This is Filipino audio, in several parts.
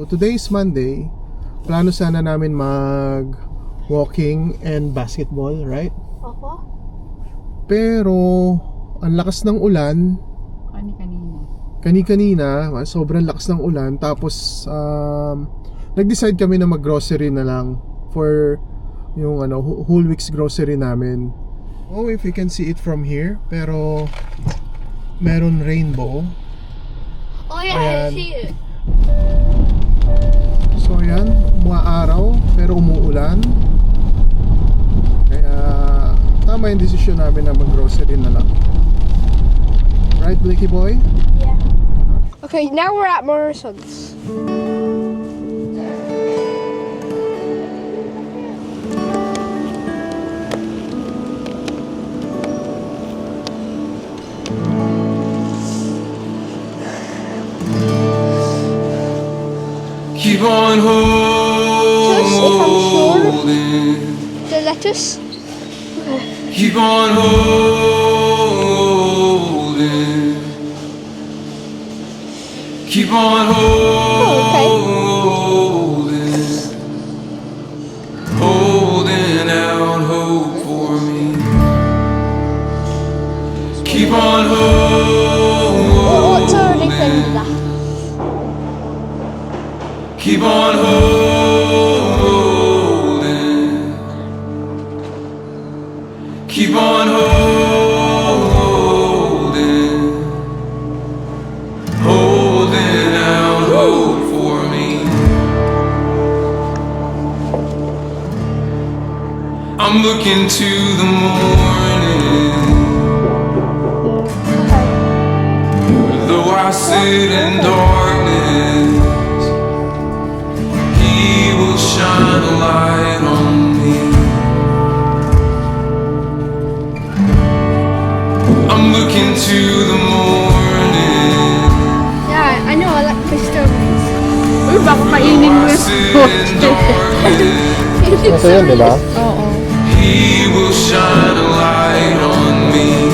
So today is Monday. Plano sana namin mag walking and basketball, right? Opo. Pero ang lakas ng ulan. Kani-kanina, sobrang lakas ng ulan. Tapos nag-decide kami na mag-grocery na lang for yung whole week's grocery namin. Oh, if you can see it from here, pero meron rainbow. Oh yeah, I Ayan. see it. So ayan, araw pero umuulan. Kaya tama yung desisyon namin na mag-grocery na lang. Right, Blicky boy? Yeah. Okay, now we're at Morrison's. Keep on holding. The lettuce. Keep on holding. Keep on holding. Holding out hope for me. Keep on What's our holding. name? Keep on holding. Keep on holding. Holding out hope for me. I'm looking to the morning. Though I sit in darkness, shine a light on me. I'm looking to the morning. Yeah, I know. I like crystals. Baka kainin mo I sit in darkness, Ito yun, di ba? Oo. He will shine a light on me.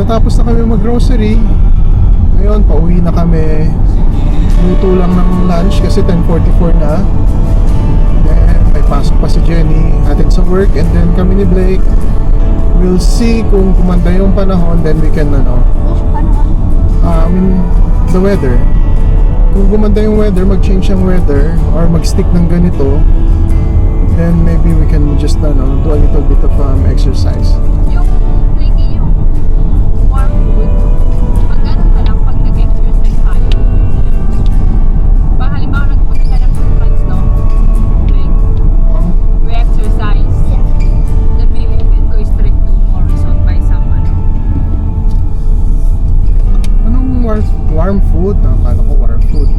Natapos na kami mag-grocery. Ngayon, pauwi na kami. Luto lang ng lunch kasi 10:44 na. Then, may pasok pa si Jenny. Hatid sa work. And then, kami ni Blake. We'll see kung kumanda yung panahon. Then, we can, the weather. Kung kumanda yung weather, mag-change ang weather or mag-stick ng ganito, then maybe we can just, do a little bit of exercise. Warm food? Akala ko warm food.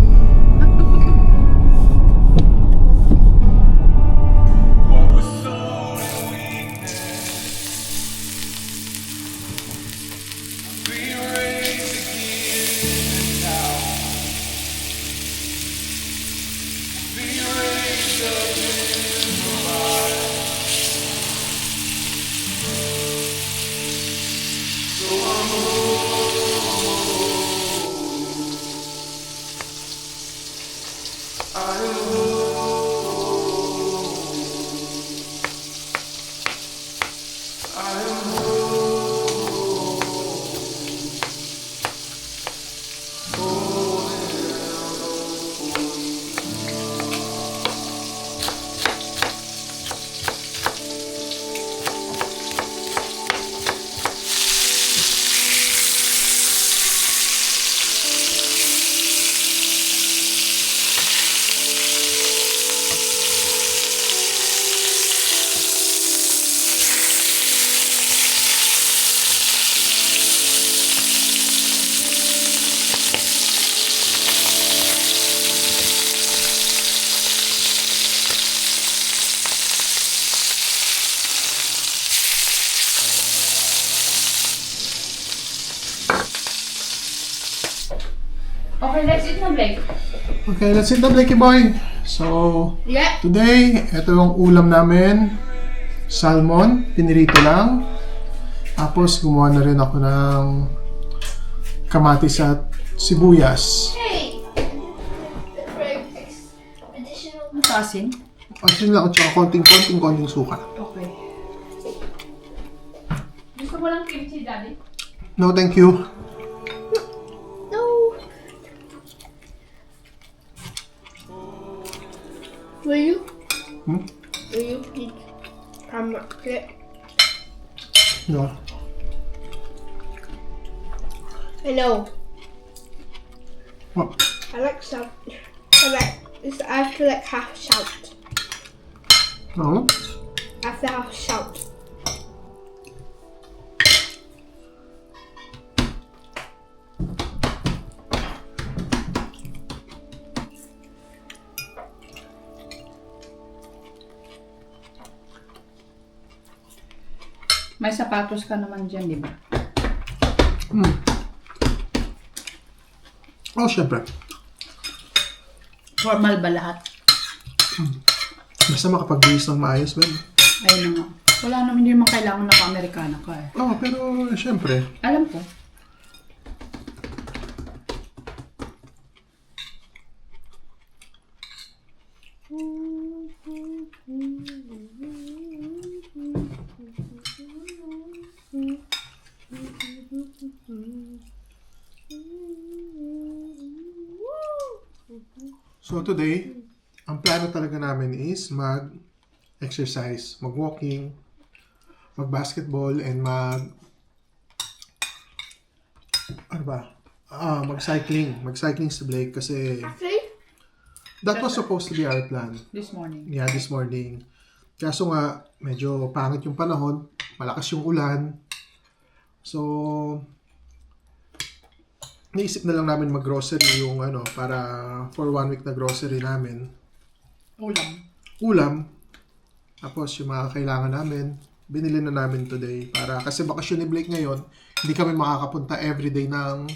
Okay, let's eat na, Blake. Okay, let's eat na, Blakey boy. So, Yeah. today, ito yung ulam namin. Salmon, pinirito lang. Tapos, gumawa na rin ako ng kamatis at sibuyas. Hey! Additional. Matasin? At yun lang, at saka konting suka. Okay. Gusto mo lang kimchi, Daddy? No, thank you. No. Will you? Hmm? Will you eat clip? No. Hello. What? I like shout. I feel like half shout. No? After half shout. May sapatos ka naman dyan, di ba? Oh, syempre. Formal ba lahat? Basta makapagbihis ng maayos, man. Ayun na nga. Wala naman, hindi naman kailangan naka-Amerikana ka eh. Oh, pero syempre. Alam ko. So today, ang plano talaga namin is mag-exercise, mag-walking, mag-basketball, and mag-cycling. Mag-cycling sa Blake kasi Actually, that was supposed to be our plan. This morning. Yeah, this morning. Kaso nga, medyo pangit yung panahon, malakas yung ulan. So, naisip na lang namin mag-grocery yung para for 1 week na grocery namin. Ulam. Tapos yung mga kailangan namin, binili na namin today. Kasi bakasyon ni Blake ngayon, hindi kami makakapunta everyday ng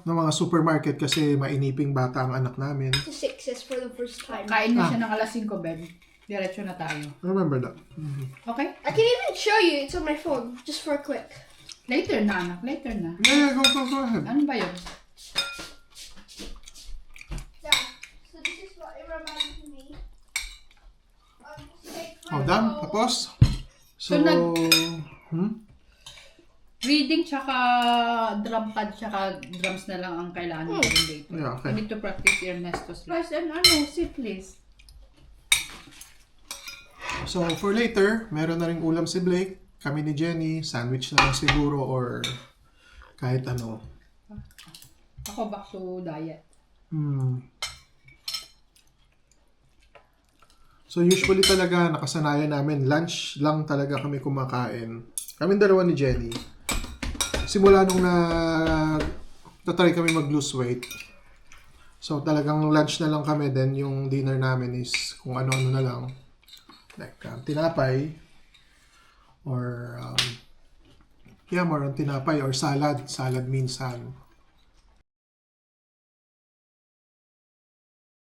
mga supermarket kasi mainiping bata ang anak namin. the sixes for the first time. Kain na siya ng alas 5, Ben. Diretso na tayo. Remember that. Okay? I can even show you. It's on my phone, just for a quick. Later na, anak. Later na. Yeah, go ahead. Ano ba yun? Yeah. So this is what it reminds me. Oh, done? Tapos? So, Reading tsaka drum pad tsaka drums na lang ang kailangan natin later. Yeah, okay. You need to practice Ernesto's rice and sit please. So, for later, meron na ring ulam si Blake. Kami ni Jenny, sandwich na lang siguro or kahit ano. Ako back to diet. So, usually talaga, nakasanayan namin, lunch lang talaga kami kumakain. Kami dalawa ni Jenny. Simula nung tatry kami mag-lose weight. So, talagang lunch na lang kami. Then, yung dinner namin is kung ano-ano na lang. Like, tinapay. Or, more on tinapay or salad. Salad minsan.